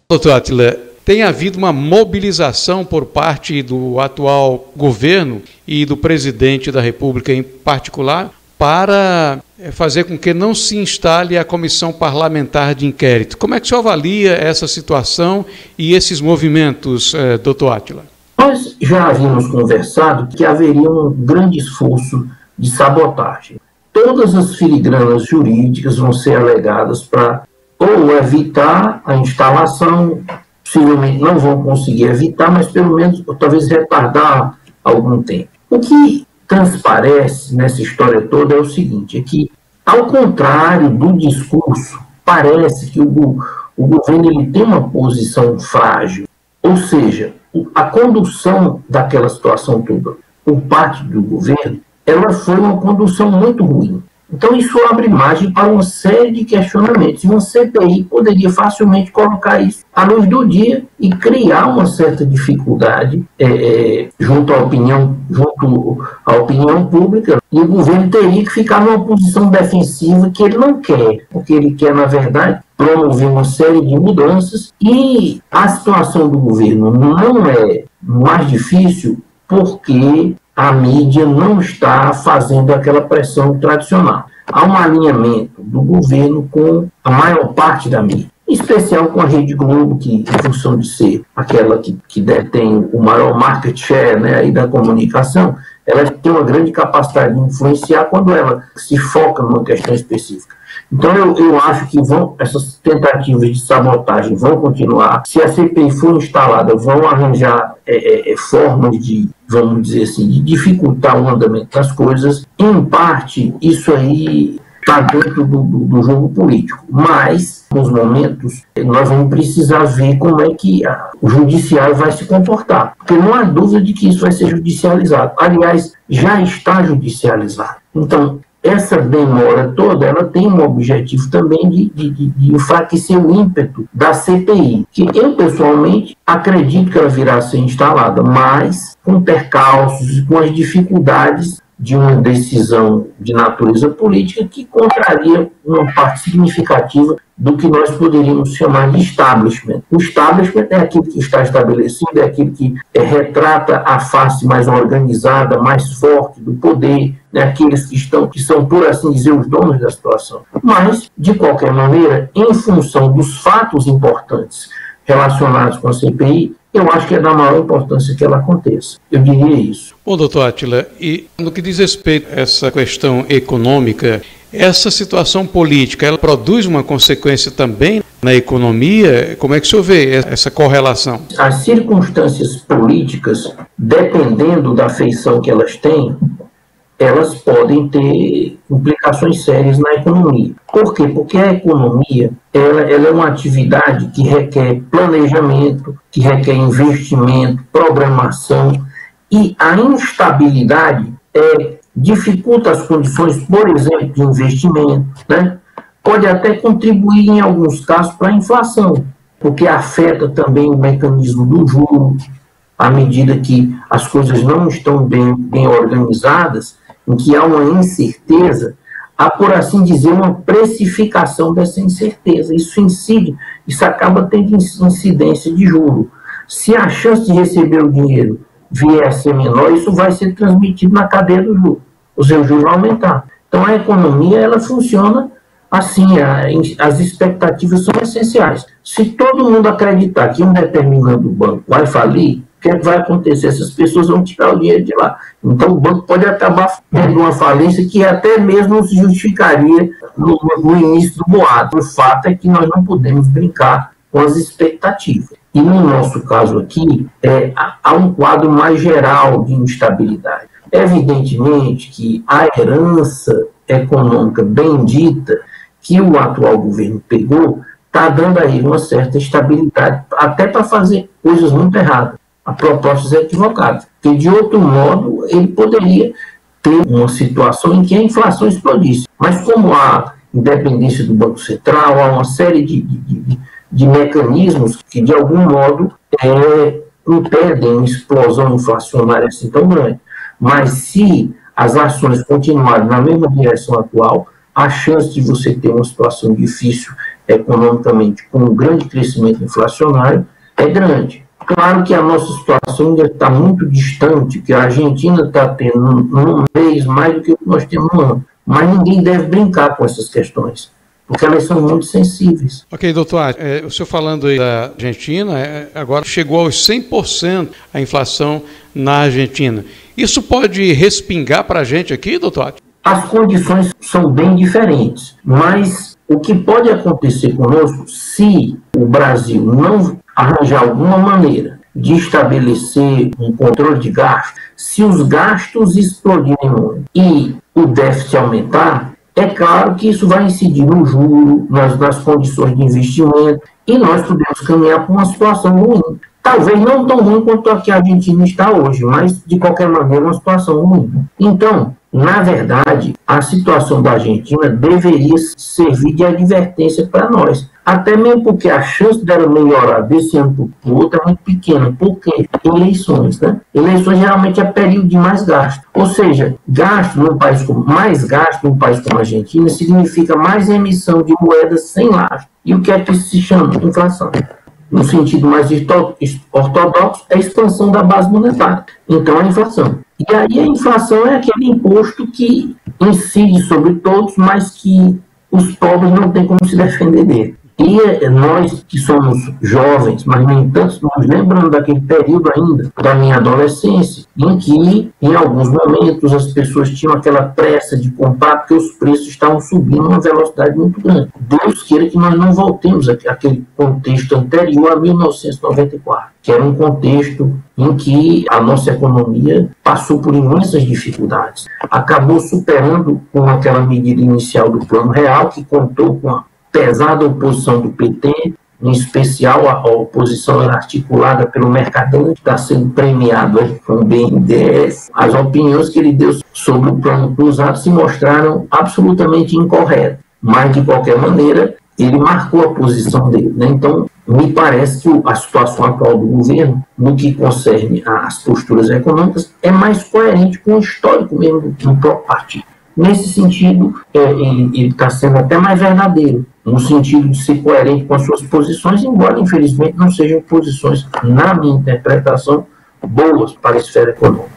Doutor Átila, tem havido uma mobilização por parte do atual governo e do presidente da República em particular para fazer com que não se instale a comissão parlamentar de inquérito. Como é que o senhor avalia essa situação e esses movimentos, doutor Átila? Nós já havíamos conversado que haveria um grande esforço de sabotagem. Todas as filigranas jurídicas vão ser alegadas para ou evitar a instalação, possivelmente não vão conseguir evitar, mas pelo menos talvez retardar algum tempo. O que transparece nessa história toda é o seguinte, é que, ao contrário do discurso, parece que o governo ele tem uma posição frágil, ou seja, a condução daquela situação toda por parte do governo, ela foi uma condução muito ruim. Então isso abre margem para uma série de questionamentos. E uma CPI poderia facilmente colocar isso à luz do dia e criar uma certa dificuldade junto à opinião pública. E o governo teria que ficar numa posição defensiva que ele não quer, porque ele quer, na verdade, promover uma série de mudanças. E a situação do governo não é mais difícil porque a mídia não está fazendo aquela pressão tradicional. Há um alinhamento do governo com a maior parte da mídia, em especial com a Rede Globo, que, em função de ser aquela que detém o maior market share, né, aí da comunicação, ela tem uma grande capacidade de influenciar quando ela se foca numa questão específica. Então, eu acho que essas tentativas de sabotagem vão continuar. Se a CPI for instalada, vão arranjar formas de, vamos dizer assim, de dificultar o andamento das coisas. Em parte, isso aí está dentro do jogo político. Mas, nos momentos, nós vamos precisar ver como é que o judiciário vai se comportar. Porque não há dúvida de que isso vai ser judicializado. Aliás, já está judicializado. Então, essa demora toda, ela tem um objetivo também de enfraquecer o ímpeto da CPI, que eu, pessoalmente, acredito que ela virá a ser instalada, mas com percalços e com as dificuldades de uma decisão de natureza política que contraria uma parte significativa do que nós poderíamos chamar de establishment. O establishment é aquilo que está estabelecido, é aquilo que retrata a face mais organizada, mais forte do poder, né, aqueles que são, por assim dizer, os donos da situação. Mas, de qualquer maneira, em função dos fatos importantes relacionados com a CPI, eu acho que é da maior importância que ela aconteça. Eu diria isso. Bom, doutor Átila, e no que diz respeito a essa questão econômica, essa situação política, ela produz uma consequência também na economia? Como é que o senhor vê essa correlação? As circunstâncias políticas, dependendo da feição que elas têm, elas podem ter implicações sérias na economia. Por quê? Porque a economia ela é uma atividade que requer planejamento, que requer investimento, programação, e a instabilidade dificulta as condições, por exemplo, de investimento, né? Pode até contribuir, em alguns casos, para a inflação, porque afeta também o mecanismo do juro, à medida que as coisas não estão bem organizadas, em que há uma incerteza, há, por assim dizer, uma precificação dessa incerteza. Isso acaba tendo incidência de juro. Se a chance de receber o dinheiro vier a ser menor, isso vai ser transmitido na cadeia do juro. O seu juro vai aumentar. Então, a economia, ela funciona assim, as expectativas são essenciais. Se todo mundo acreditar que um determinado banco vai falir, o que é que vai acontecer? Essas pessoas vão tirar o dinheiro de lá. Então, o banco pode acabar tendo uma falência que até mesmo se justificaria no início do boato. O fato é que nós não podemos brincar com as expectativas. E no nosso caso aqui, há um quadro mais geral de instabilidade. Evidentemente que a herança econômica bendita que o atual governo pegou está dando aí uma certa estabilidade, até para fazer coisas muito erradas, a propostas equivocadas. Porque, de outro modo, ele poderia ter uma situação em que a inflação explodisse. Mas como há independência do Banco Central, há uma série de mecanismos que, de algum modo, impedem uma explosão inflacionária assim tão grande. Mas se as ações continuarem na mesma direção atual, a chance de você ter uma situação difícil economicamente com um grande crescimento inflacionário é grande. Claro que a nossa situação ainda está muito distante, que a Argentina está tendo num mês mais do que o que nós temos no ano. Mas ninguém deve brincar com essas questões, porque elas são muito sensíveis. Ok, doutor, o senhor falando aí da Argentina, agora chegou aos 100% a inflação na Argentina. Isso pode respingar para a gente aqui, doutor? As condições são bem diferentes, mas o que pode acontecer conosco se o Brasil não arranjar alguma maneira de estabelecer um controle de gastos, se os gastos explodirem muito e o déficit aumentar, é claro que isso vai incidir no juro, nas condições de investimento, e nós podemos caminhar para uma situação ruim. Talvez não tão ruim quanto a que a Argentina está hoje, mas, de qualquer maneira, uma situação ruim. Então, na verdade, a situação da Argentina deveria servir de advertência para nós. Até mesmo porque a chance dela melhorar desse ano para o outro é muito pequena. Por quê? Eleições, né? Eleições geralmente é período de mais gasto. Ou seja, mais gasto num país como a Argentina significa mais emissão de moedas sem lastro. E o que é que isso se chama? Inflação. No sentido mais ortodoxo, é a expansão da base monetária. Então, a inflação. E aí a inflação é aquele imposto que incide sobre todos, mas que os pobres não têm como se defender dele. E nós que somos jovens, mas nem tanto, nos lembramos daquele período ainda da minha adolescência, em que, em alguns momentos, as pessoas tinham aquela pressa de comprar porque os preços estavam subindo a uma velocidade muito grande. Deus queira que nós não voltemos àquele contexto anterior a 1994, que era um contexto em que a nossa economia passou por imensas dificuldades. Acabou superando com aquela medida inicial do Plano Real, que contou com a pesada oposição do PT, em especial a oposição era articulada pelo Mercadante, que está sendo premiado com o BNDES. As opiniões que ele deu sobre o plano cruzado se mostraram absolutamente incorretas, mas, de qualquer maneira, ele marcou a posição dele, né? Então, me parece que a situação atual do governo, no que concerne às posturas econômicas, é mais coerente com o histórico mesmo do próprio partido. Nesse sentido, ele está sendo até mais verdadeiro, no sentido de ser coerente com as suas posições, embora, infelizmente, não sejam posições, na minha interpretação, boas para a esfera econômica.